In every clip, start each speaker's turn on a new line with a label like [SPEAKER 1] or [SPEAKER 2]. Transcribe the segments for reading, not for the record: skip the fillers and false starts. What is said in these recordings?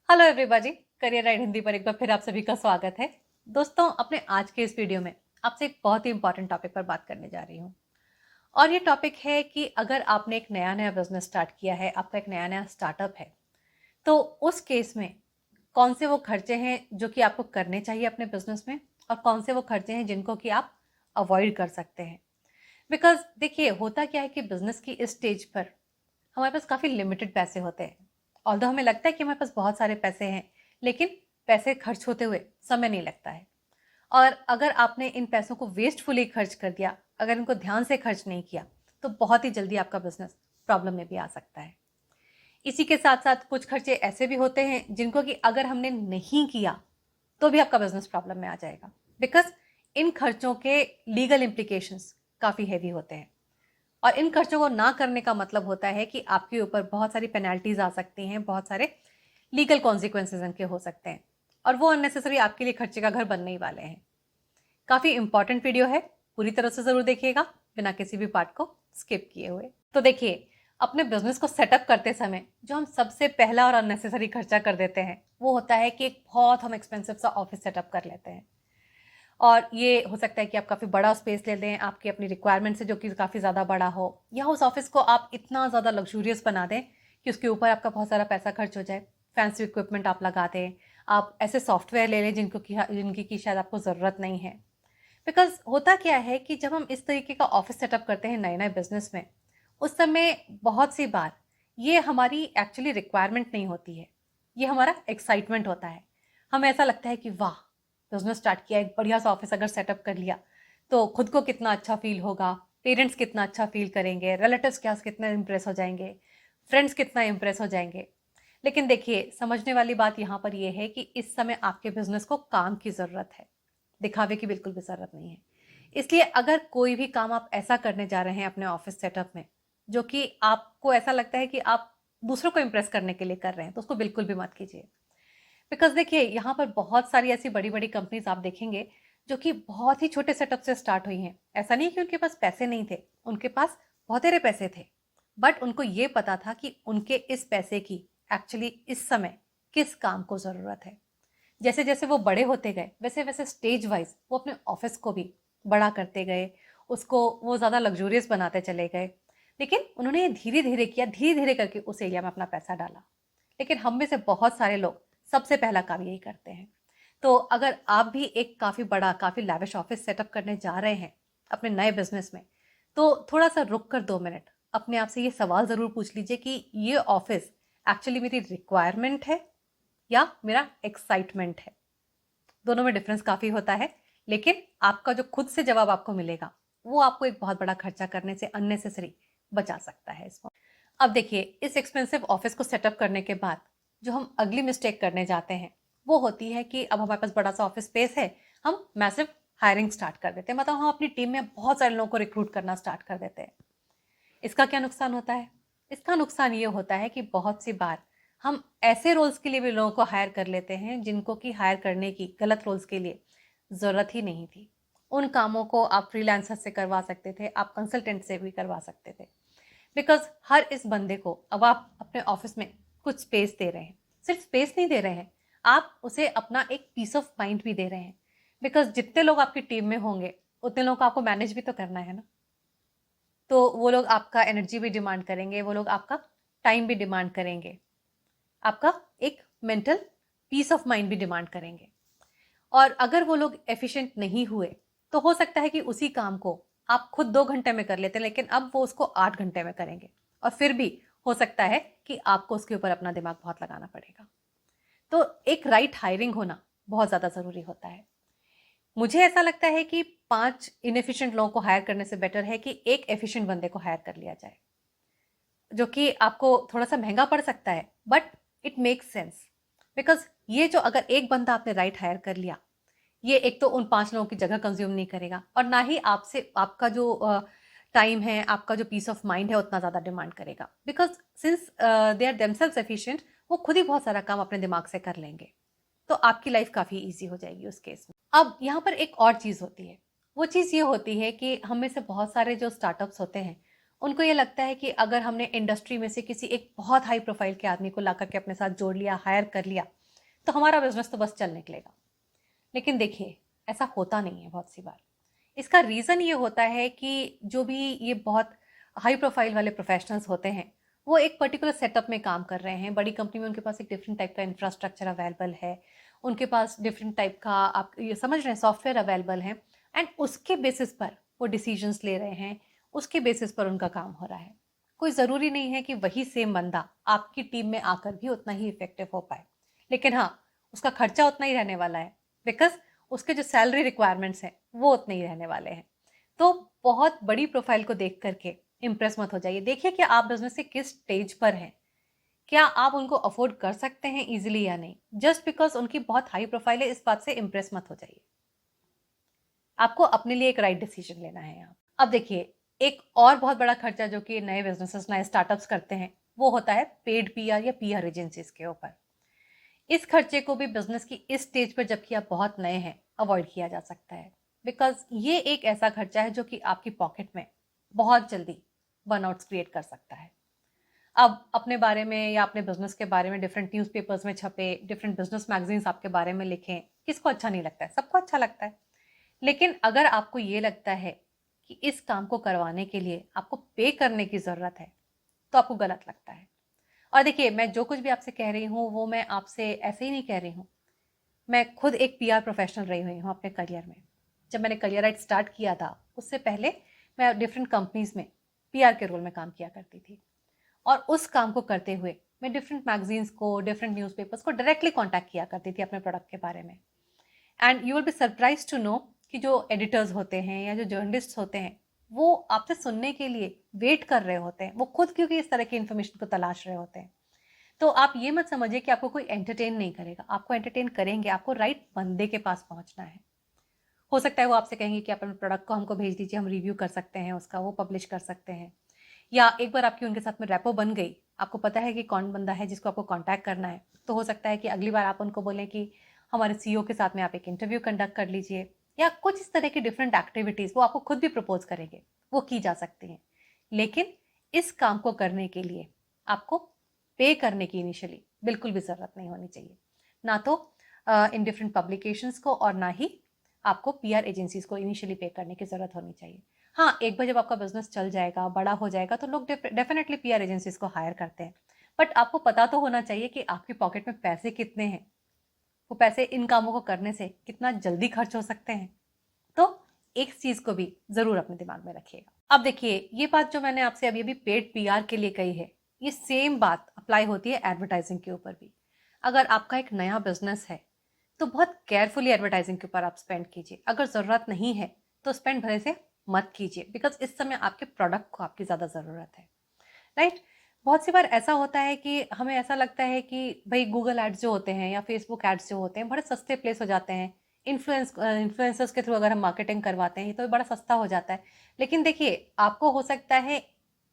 [SPEAKER 1] Hello everybody, career ride Hindi पर एक बार फिर आप सभी का स्वागत है। दोस्तों, अपने आज के इस वीडियो में आपसे एक बहुत ही इंपॉर्टेंट टॉपिक पर बात करने जा रही हूँ। और ये टॉपिक है कि अगर आपने एक नया नया बिजनेस स्टार्ट किया है, आपका एक नया नया स्टार्टअप है, तो उस केस में कौन से वो खर्चे हैं जो कि आपको करने चाहिए अपने बिजनेस में, और कौन से वो खर्चे हैं जिनको कि आप अवॉइड कर सकते हैं। बिकॉज देखिए, होता क्या है कि बिजनेस की इस स्टेज पर हमारे पास काफ़ी लिमिटेड पैसे होते हैं। ऑल्दो हमें लगता है कि हमारे पास बहुत सारे पैसे हैं, लेकिन पैसे खर्च होते हुए समय नहीं लगता है। और अगर आपने इन पैसों को वेस्टफुली खर्च कर दिया, अगर इनको ध्यान से खर्च नहीं किया, तो बहुत ही जल्दी आपका बिजनेस प्रॉब्लम में भी आ सकता है। इसी के साथ साथ कुछ खर्चे ऐसे भी होते हैं जिनको कि अगर हमने नहीं किया तो भी आपका बिजनेस प्रॉब्लम में आ जाएगा। बिकॉज इन खर्चों के लीगल इम्प्लीकेशंस काफ़ी हैवी होते हैं। और इन खर्चों को ना करने का मतलब होता है कि आपके ऊपर बहुत सारी पेनल्टीज आ सकती हैं, बहुत सारे लीगल कॉन्सिक्वेंसेज इनके हो सकते हैं, और वो अननेसेसरी आपके लिए खर्चे का घर बनने ही वाले हैं। काफ़ी इंपॉर्टेंट वीडियो है, पूरी तरह से ज़रूर देखिएगा बिना किसी भी पार्ट को स्किप किए हुए। तो देखिए, अपने बिजनेस को सेटअप करते समय जो हम सबसे पहला और अननेसेसरी खर्चा कर देते हैं वो होता है कि एक बहुत हम एक्सपेंसिव सा ऑफिस सेटअप कर लेते हैं। और ये हो सकता है कि आप काफ़ी बड़ा स्पेस ले लें आपकी अपनी रिक्वायरमेंट से, जो कि काफ़ी ज़्यादा बड़ा हो, या उस ऑफिस को आप इतना ज़्यादा लग्जूरियस बना दें कि उसके ऊपर आपका बहुत सारा पैसा खर्च हो जाए। फैंसी इक्विपमेंट आप लगा दें, आप ऐसे सॉफ्टवेयर ले लें जिनकी की शायद आपको ज़रूरत नहीं है। बिकॉज होता क्या है कि जब हम इस तरीके का ऑफिस सेटअप करते हैं नए नए बिजनेस में, उस समय बहुत सी बार ये हमारी एक्चुअली रिक्वायरमेंट नहीं होती है, ये हमारा एक्साइटमेंट होता है। हमें ऐसा लगता है कि वाह, बिजनेस स्टार्ट किया, एक बढ़िया सा ऑफिस अगर सेटअप कर लिया तो खुद को कितना अच्छा फील होगा, पेरेंट्स कितना अच्छा फील करेंगे, रिलेटिव्स क्या कितना इंप्रेस हो जाएंगे, फ्रेंड्स कितना इंप्रेस हो जाएंगे। लेकिन देखिए, समझने वाली बात यहाँ पर यह है कि इस समय आपके बिजनेस को काम की ज़रूरत है, दिखावे की बिल्कुल भी ज़रूरत नहीं है। इसलिए अगर कोई भी काम आप ऐसा करने जा रहे हैं अपने ऑफिस सेटअप में जो कि आपको ऐसा लगता है कि आप दूसरों को इंप्रेस करने के लिए कर रहे हैं, तो उसको बिल्कुल भी मत कीजिए। बिकॉज देखिए, यहाँ पर बहुत सारी ऐसी बड़ी बड़ी कंपनीज आप देखेंगे जो कि बहुत ही छोटे सेटअप से स्टार्ट हुई हैं। ऐसा नहीं कि उनके पास पैसे नहीं थे, उनके पास बहुत सारे पैसे थे, बट उनको ये पता था कि उनके इस पैसे की एक्चुअली इस समय किस काम को ज़रूरत है। जैसे जैसे वो बड़े होते गए, वैसे वैसे स्टेज वाइज वो अपने ऑफिस को भी बड़ा करते गए, उसको वो ज़्यादा लग्जूरियस बनाते चले गए। लेकिन उन्होंने ये धीरे धीरे किया, धीरे धीरे करके उस एरिया में अपना पैसा डाला। लेकिन हम में से बहुत सारे लोग सबसे पहला काम यही करते हैं। तो अगर आप भी एक काफ़ी बड़ा, काफ़ी लैविश ऑफिस सेटअप करने जा रहे हैं अपने नए बिजनेस में, तो थोड़ा सा रुक कर 2 मिनट अपने आप से ये सवाल ज़रूर पूछ लीजिए कि ये ऑफिस एक्चुअली मेरी रिक्वायरमेंट है या मेरा एक्साइटमेंट है। दोनों में डिफरेंस काफ़ी होता है, लेकिन आपका जो खुद से जवाब आपको मिलेगा वो आपको एक बहुत बड़ा खर्चा करने से अननेसेसरी बचा सकता है इसको। अब देखिए, इस एक्सपेंसिव ऑफिस को सेटअप करने के बाद जो हम अगली मिस्टेक करने जाते हैं वो होती है कि अब हमारे पास बड़ा सा ऑफिस स्पेस है, हम मैसिव हायरिंग स्टार्ट कर देते हैं, मतलब हम अपनी टीम में बहुत सारे लोगों को रिक्रूट करना स्टार्ट कर देते हैं। इसका क्या नुकसान होता है? इसका नुकसान ये होता है कि बहुत सी बार हम ऐसे रोल्स के लिए भी लोगों को हायर कर लेते हैं जिनको कि हायर करने की, गलत रोल्स के लिए ज़रूरत ही नहीं थी। उन कामों को आप फ्रीलांसर से करवा सकते थे, आप कंसल्टेंट से भी करवा सकते थे। बिकॉज हर इस बंदे को अब आप अपने ऑफिस में कुछ स्पेस दे रहे हैं। सिर्फ स्पेस नहीं दे रहे हैं, आप उसे अपना एक पीस ऑफ माइंड भी दे रहे हैं। बिकॉज जितने लोग आपकी टीम में होंगे उतने लोगों को आपको मैनेज भी तो करना है ना। तो वो लोग आपका एनर्जी भी डिमांड करेंगे, वो लोग आपका टाइम भी डिमांड करेंगे, आपका एक मेंटल पीस ऑफ माइंड भी डिमांड करेंगे। और अगर वो लोग एफिशिएंट नहीं हुए तो हो सकता है कि उसी काम को आप खुद 2 घंटे में कर लेते हैं, लेकिन अब वो उसको 8 घंटे में करेंगे, और फिर भी हो सकता है कि आपको उसके ऊपर अपना दिमाग बहुत लगाना पड़ेगा। तो एक राइट हायरिंग होना बहुत ज़्यादा ज़रूरी होता है। मुझे ऐसा लगता है कि 5 इनएफिशिएंट लोगों को हायर करने से बेटर है कि एक एफिशिएंट बंदे को हायर कर लिया जाए, जो कि आपको थोड़ा सा महंगा पड़ सकता है, but it makes sense. Because ये जो अगर एक बंदा आपने राइट हायर कर लिया, ये एक तो उन 5 लोगों की जगह कंज्यूम नहीं करेगा, और ना ही आपसे आपका जो टाइम है, आपका जो पीस ऑफ माइंड है उतना ज़्यादा डिमांड करेगा। Because since they are themselves efficient, वो खुद ही बहुत सारा काम अपने दिमाग से कर लेंगे। तो आपकी लाइफ काफ़ी ईजी हो जाएगी उस केस में। अब यहाँ पर एक और चीज़ होती है, वो चीज़ ये होती है कि हम में से बहुत सारे जो स्टार्टअप्स होते हैं उनको ये लगता है कि अगर हमने इंडस्ट्री में से किसी एक बहुत हाई प्रोफाइल के आदमी को ला करके अपने साथ जोड़ लिया, हायर कर लिया, तो हमारा बिजनेस तो बस चल निकलेगा। लेकिन देखिए, ऐसा होता नहीं है बहुत सी बार। इसका रीज़न ये होता है कि जो भी ये बहुत हाई प्रोफाइल वाले प्रोफेशनल्स होते हैं, वो एक पर्टिकुलर सेटअप में काम कर रहे हैं। बड़ी कंपनी में उनके पास एक डिफरेंट टाइप का इंफ्रास्ट्रक्चर अवेलेबल है, उनके पास डिफरेंट टाइप का, आप ये समझ रहे हैं, सॉफ्टवेयर अवेलेबल है, एंड उसके बेसिस पर वो डिसीजंस ले रहे हैं, उसके बेसिस पर उनका काम हो रहा है। कोई ज़रूरी नहीं है कि वही सेम बंदा आपकी टीम में आकर भी उतना ही इफेक्टिव हो पाए, लेकिन हाँ, उसका खर्चा उतना ही रहने वाला है, बिकॉज उसके जो सैलरी रिक्वायरमेंट्स हैं वो उतने ही रहने वाले हैं। तो बहुत बड़ी प्रोफाइल को देख करके इम्प्रेस मत हो जाइए। देखिए कि आप बिजनेस के किस स्टेज पर हैं, क्या आप उनको अफोर्ड कर सकते हैं इजीली या नहीं। जस्ट बिकॉज उनकी बहुत हाई प्रोफाइल है, इस बात से इम्प्रेस मत हो जाइए। आपको अपने लिए एक राइट डिसीजन लेना है यहाँ। अब देखिए, एक और बहुत बड़ा खर्चा जो कि नए बिजनेसेस, नए स्टार्टअप्स करते हैं, वो होता है पेड पीआर या पीआर एजेंसीज के ऊपर। इस खर्चे को भी बिजनेस की इस स्टेज पर, जबकि आप बहुत नए हैं, अवॉइड किया जा सकता है, बिकॉज ये एक ऐसा खर्चा है जो कि आपकी पॉकेट में बहुत जल्दी बर्नआउट्स क्रिएट कर सकता है। अब अपने बारे में या अपने बिजनेस के बारे में डिफरेंट न्यूज़पेपर्स में छपे, डिफरेंट बिजनेस मैगजीन्स आपके बारे में लिखें, किसको अच्छा नहीं लगता है? सबको अच्छा लगता है। लेकिन अगर आपको ये लगता है कि इस काम को करवाने के लिए आपको पे करने की ज़रूरत है, तो आपको गलत लगता है। और देखिए, मैं जो कुछ भी आपसे कह रही हूँ वो मैं आपसे ऐसे ही नहीं कह रही हूँ। मैं खुद एक पीआर प्रोफेशनल रही हुई हूँ अपने करियर में। जब मैंने करियर राइट स्टार्ट किया था, उससे पहले मैं डिफरेंट कंपनीज में पीआर के रोल में काम किया करती थी। और उस काम को करते हुए मैं डिफरेंट मैगजीन्स को, डिफरेंट न्यूज़पेपर्स को डायरेक्टली कॉन्टैक्ट किया करती थी अपने प्रोडक्ट के बारे में। And you will be surprise to know कि जो एडिटर्स होते हैं या जो जर्नलिस्ट होते हैं, वो आपसे सुनने के लिए वेट कर रहे होते हैं। वो खुद क्योंकि इस तरह की इन्फॉर्मेशन को तलाश रहे होते हैं। तो आप ये मत समझिए कि आपको कोई एंटरटेन नहीं करेगा, आपको एंटरटेन करेंगे। आपको राइट बंदे के पास पहुंचना है। हो सकता है वो आपसे कहेंगे कि आप अपने प्रोडक्ट को हमको भेज दीजिए, हम रिव्यू कर सकते हैं उसका, वो पब्लिश कर सकते हैं। या एक बार आपकी उनके साथ में रेपो बन गई, आपको पता है कि कौन बंदा है जिसको आपको कांटेक्ट करना है, तो हो सकता है कि अगली बार आप उनको बोलें कि हमारे सीईओ के साथ में आप एक इंटरव्यू कंडक्ट कर लीजिए, या कुछ इस तरह की डिफरेंट एक्टिविटीज़ वो आपको खुद भी प्रपोज करेंगे, वो की जा सकती हैं। लेकिन इस काम को करने के लिए आपको पे करने की इनिशियली बिल्कुल भी ज़रूरत नहीं होनी चाहिए। ना तो इन डिफरेंट पब्लिकेशंस को, और ना ही आपको पीआर एजेंसीज को इनिशियली पे करने की ज़रूरत होनी चाहिए। हाँ, एक बार जब आपका बिजनेस चल जाएगा, बड़ा हो जाएगा, तो लोग डेफिनेटली पीआर एजेंसीज को हायर करते हैं। बट आपको पता तो होना चाहिए कि आपकी पॉकेट में पैसे कितने हैं, वो पैसे इन कामों को करने से कितना जल्दी खर्च हो सकते हैं। तो एक चीज़ को भी ज़रूर अपने दिमाग में रखिएगा। अब देखिए, ये बात जो मैंने आपसे अभी अभी पेड पीआर के लिए कही है, ये सेम बात अप्लाई होती है एडवर्टाइजिंग के ऊपर भी। अगर आपका एक नया बिजनेस है, तो बहुत केयरफुली एडवर्टाइजिंग के ऊपर आप स्पेंड कीजिए। अगर ज़रूरत नहीं है तो स्पेंड भले से मत कीजिए, बिकॉज इस समय आपके प्रोडक्ट को आपकी ज़्यादा ज़रूरत है, राइट। बहुत सी बार ऐसा होता है कि हमें ऐसा लगता है कि भाई गूगल एड्स जो होते हैं या फेसबुक एड्स जो होते हैं, बड़े सस्ते प्लेस हो जाते हैं। इन्फ्लुएंसर्स के थ्रू अगर हम मार्केटिंग करवाते हैं तो ये बड़ा सस्ता हो जाता है। लेकिन देखिए, आपको हो सकता है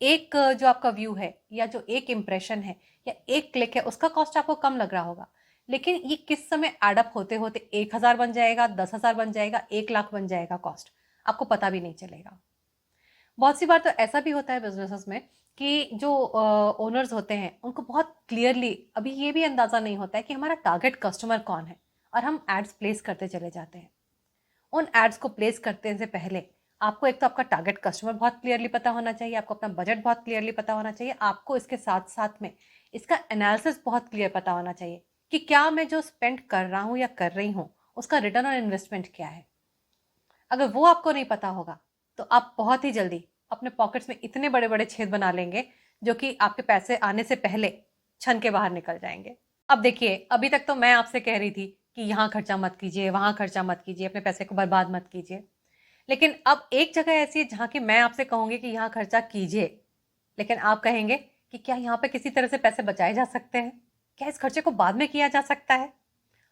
[SPEAKER 1] एक जो आपका व्यू है या जो एक इम्प्रेशन है या एक क्लिक है, उसका कॉस्ट आपको कम लग रहा होगा। लेकिन ये किस समय एडअप होते होते 1,000 बन जाएगा, 10,000 बन जाएगा, 1 लाख बन जाएगा कॉस्ट, आपको पता भी नहीं चलेगा। बहुत सी बार तो ऐसा भी होता है बिजनेसेस में कि जो ओनर्स होते हैं उनको बहुत क्लियरली अभी ये भी अंदाज़ा नहीं होता है कि हमारा टारगेट कस्टमर कौन है, और हम एड्स प्लेस करते चले जाते हैं। उन एड्स को प्लेस करने से पहले आपको एक तो आपका टारगेट कस्टमर बहुत क्लियरली पता होना चाहिए, आपको अपना बजट बहुत क्लियरली पता होना चाहिए, आपको इसके साथ साथ में इसका एनालिसिस बहुत क्लियर पता होना चाहिए कि क्या मैं जो स्पेंड कर रहा हूँ या कर रही हूँ उसका रिटर्न ऑन इन्वेस्टमेंट क्या है। अगर वो आपको नहीं पता होगा तो आप बहुत ही जल्दी अपने पॉकेट्स में इतने बड़े बड़े छेद बना लेंगे जो कि आपके पैसे आने से पहले छन के बाहर निकल जाएंगे। अब देखिए, अभी तक तो मैं आपसे कह रही थी कि यहाँ खर्चा मत कीजिए, वहाँ खर्चा मत कीजिए, अपने पैसे को बर्बाद मत कीजिए। लेकिन अब एक जगह ऐसी है जहाँ की मैं आपसे कहूँगी कि यहाँ खर्चा कीजिए, लेकिन आप कहेंगे कि क्या यहाँ पे किसी तरह से पैसे बचाए जा सकते हैं, क्या इस खर्चे को बाद में किया जा सकता है।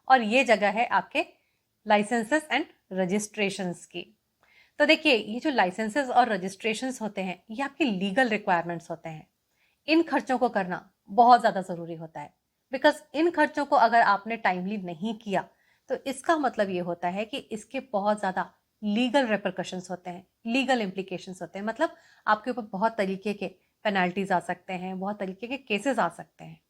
[SPEAKER 1] और ये जगह है आपके लाइसेंसेस एंड रजिस्ट्रेशंस की। तो देखिए, ये जो लाइसेंसेस और रजिस्ट्रेशंस होते हैं, ये आपकी लीगल रिक्वायरमेंट्स होते हैं। इन खर्चों को करना बहुत ज़्यादा ज़रूरी होता है, बिकॉज इन खर्चों को अगर आपने टाइमली नहीं किया तो इसका मतलब ये होता है कि इसके बहुत ज़्यादा लीगल रेपरकशंस होते हैं, लीगल इम्प्लीकेशंस होते हैं। मतलब आपके ऊपर बहुत तरीके के पेनल्टीज आ सकते हैं, बहुत तरीके के केसेस आ सकते हैं।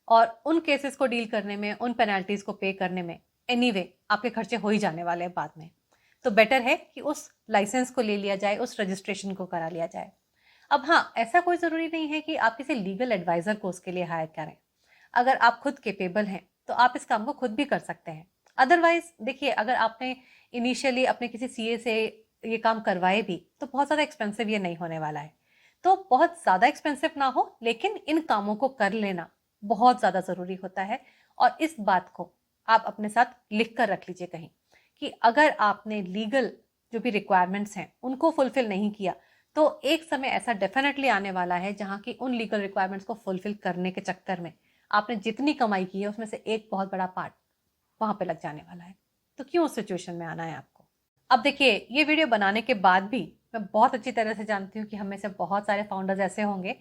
[SPEAKER 1] और उन केसेस को डील करने में, उन पेनल्टीज को पे करने में एनीवे आपके खर्चे हो ही जाने वाले हैं बाद में। तो बेटर है कि उस लाइसेंस को ले लिया जाए, उस रजिस्ट्रेशन को करा लिया जाए। अब हाँ, ऐसा कोई ज़रूरी नहीं है कि आप किसी लीगल एडवाइज़र को उसके लिए हायर करें। अगर आप खुद केपेबल हैं तो आप इस काम को खुद भी कर सकते हैं। अदरवाइज देखिए, अगर आपने इनिशियली अपने किसी सीए से ये काम करवाए भी तो बहुत ज़्यादा एक्सपेंसिव ये नहीं होने वाला है। तो बहुत ज़्यादा एक्सपेंसिव ना हो, लेकिन इन कामों को कर लेना बहुत ज़्यादा ज़रूरी होता है। और इस बात को आप अपने साथ लिख कर रख लीजिए कहीं, कि अगर आपने लीगल जो भी रिक्वायरमेंट्स हैं उनको फुलफिल नहीं किया तो एक समय ऐसा डेफिनेटली आने वाला है जहां की उन लीगल रिक्वायरमेंट्स को फुलफिल करने के चक्कर में आपने जितनी कमाई की है उसमें से एक बहुत बड़ा पार्ट वहां पे लग जाने वाला है। तो क्यों उस सिचुएशन में आना है आपको? अब देखिए, ये वीडियो बनाने के बाद भी मैं बहुत अच्छी तरह से जानती हूँ कि हम में से बहुत सारे फाउंडर्स ऐसे होंगे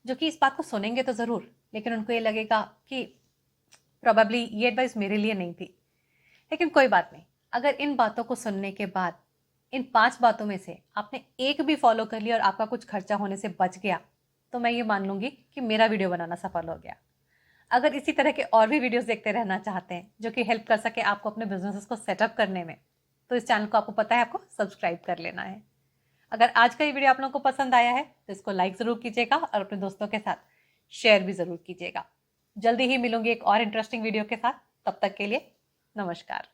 [SPEAKER 1] जो कि इस बात को सुनेंगे तो ज़रूर, लेकिन उनको ये लगेगा कि प्रोबेबली ये एडवाइस मेरे लिए नहीं थी। लेकिन कोई बात नहीं, अगर इन बातों को सुनने के बाद इन 5 बातों में से आपने एक भी फॉलो कर लिया और आपका कुछ खर्चा होने से बच गया, तो मैं ये मान लूंगी कि मेरा वीडियो बनाना सफल हो गया। अगर इसी तरह के और भी वीडियोस देखते रहना चाहते हैं जो कि हेल्प कर सके आपको अपने बिजनेसेस को सेटअप करने में, तो इस चैनल को आपको पता है आपको सब्सक्राइब कर लेना है। अगर आज का ये वीडियो आप लोगों को पसंद आया है तो इसको लाइक ज़रूर कीजिएगा और अपने दोस्तों के साथ शेयर भी ज़रूर कीजिएगा। जल्दी ही मिलूंगी एक और इंटरेस्टिंग वीडियो के साथ। तब तक के लिए नमस्कार।